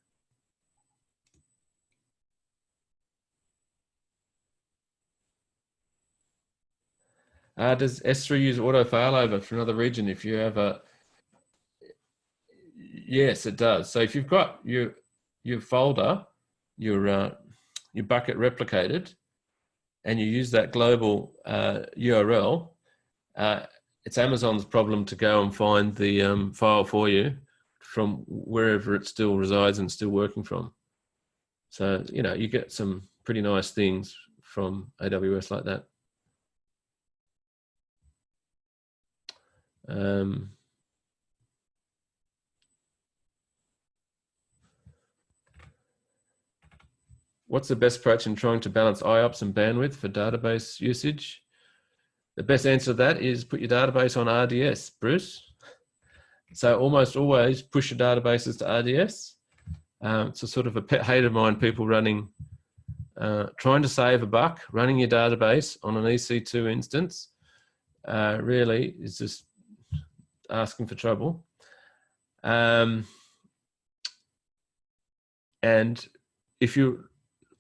Does S3 use auto failover for another region if you have a? Yes, it does. So if you've got your folder, your bucket replicated, and you use that global URL, it's Amazon's problem to go and find the file for you from wherever it still resides and still working from. So, you know, you get some pretty nice things from AWS like that. What's the best approach in trying to balance IOPS and bandwidth for database usage? The best answer to that is put your database on RDS, Bruce. So almost always push your databases to RDS. It's a sort of a pet hate of mine, people running, trying to save a buck, running your database on an EC2 instance, really is just asking for trouble. And if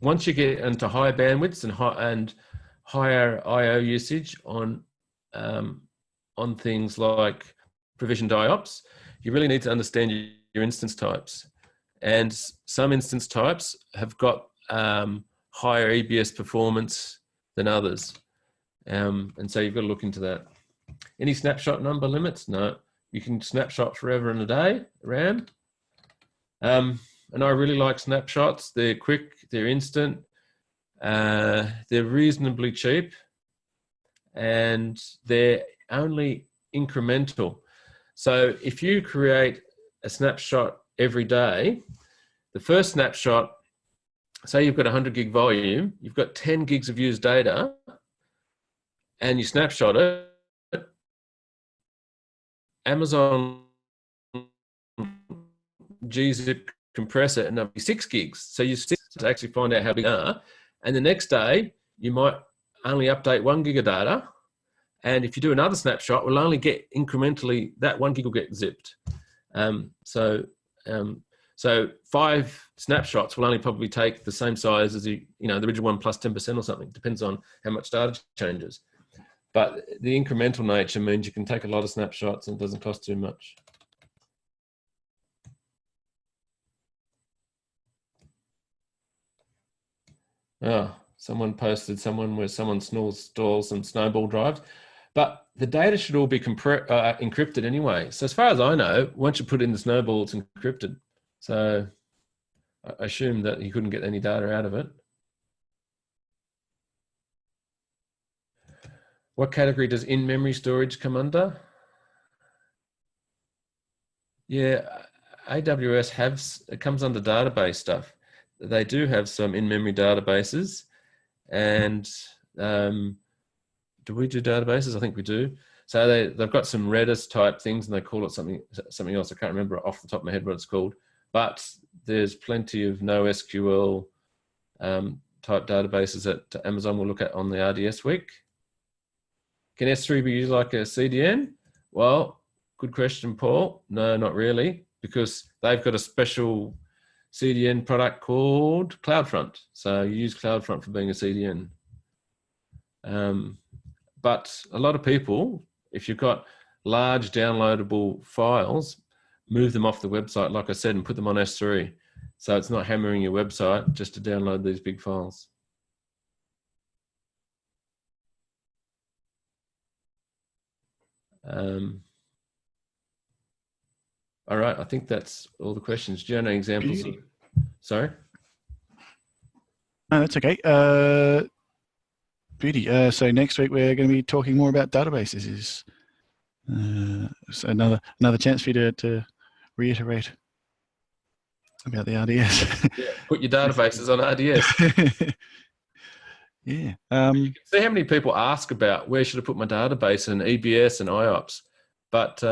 once you get into higher bandwidths and higher IO usage on things like provisioned IOPS, you really need to understand your instance types. And some instance types have got higher EBS performance than others. And so you've got to look into that. Any snapshot number limits? No. You can snapshot forever and a day, RAM. And I really like snapshots. They're quick, they're instant, they're reasonably cheap, and they're only incremental. So if you create a snapshot every day, the first snapshot, say you've got 100 gig volume, you've got 10 gigs of used data, and you snapshot it, Amazon gzip compress it and it'll be 6 gigs. So you still to actually find out how big they are. And the next day, you might only update 1 gig of data. And if you do another snapshot, we'll only get incrementally, that 1 gig will get zipped. So 5 snapshots will only probably take the same size as the original one plus 10% or something. Depends on how much data changes. But the incremental nature means you can take a lot of snapshots and it doesn't cost too much. Oh, someone posted where someone installs some snowball drives. But the data should all be encrypted anyway. So as far as I know, once you put in the snowball, it's encrypted. So I assume that you couldn't get any data out of it. What category does in-memory storage come under? Yeah, AWS it comes under database stuff. They do have some in-memory databases, and do we do databases? I think we do. So they've got some Redis type things, and they call it something else. I can't remember off the top of my head what it's called. But there's plenty of NoSQL type databases that Amazon will look at on the RDS week. Can S3 be used like a CDN? Well, good question, Paul. No, not really, because they've got a special CDN product called CloudFront. So you use CloudFront for being a CDN. But a lot of people, if you've got large downloadable files, move them off the website, like I said, and put them on S3. So it's not hammering your website just to download these big files. All right, I think that's all the questions. Do you have any examples? Sorry? No, that's okay. Beauty. So next week we're going to be talking more about databases. So another chance for you to reiterate about the RDS. Yeah, put your databases on RDS. Yeah. You can see how many people ask about where should I put my database in EBS and IOPS, but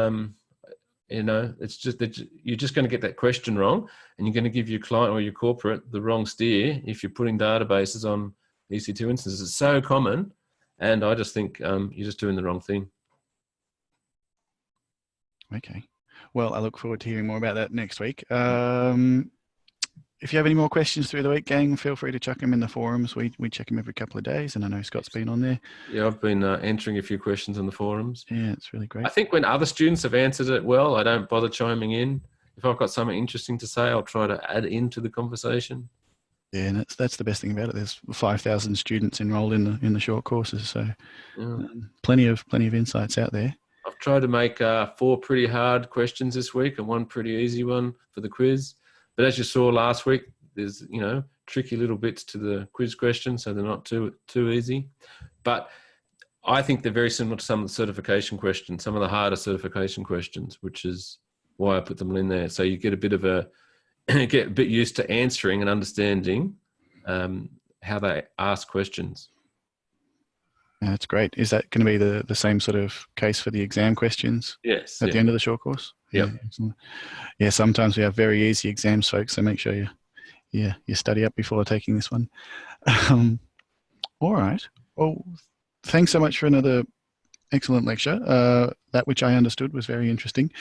it's just that you're just going to get that question wrong, and you're going to give your client or your corporate the wrong steer if you're putting databases on EC2 instances. It's so common, and I just think you're just doing the wrong thing. Okay. Well, I look forward to hearing more about that next week. If you have any more questions through the week, gang, feel free to chuck them in the forums. We check them every couple of days, and I know Scott's been on there. Yeah, I've been answering a few questions on the forums. Yeah, it's really great. I think when other students have answered it well, I don't bother chiming in. If I've got something interesting to say, I'll try to add into the conversation. Yeah, and that's the best thing about it. There's 5,000 students enrolled in the short courses, so plenty of insights out there. I've tried to make 4 pretty hard questions this week and 1 pretty easy one for the quiz. But as you saw last week, there's tricky little bits to the quiz questions, so they're not too easy. But I think they're very similar to some of the certification questions, some of the harder certification questions, which is why I put them in there. So you get a bit used to answering and understanding how they ask questions. Yeah, that's great. Is that going to be the same sort of case for the exam questions? Yes. At the end of the short course? Yep. Yeah, sometimes we have very easy exams, folks, so make sure you study up before taking this one. All right. Well, thanks so much for another excellent lecture. That which I understood was very interesting.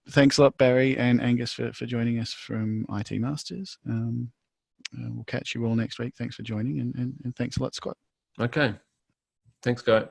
Thanks a lot, Barry and Angus, for joining us from IT Masters. We'll catch you all next week. Thanks for joining, and thanks a lot, Scott. Okay. Thanks, Guy.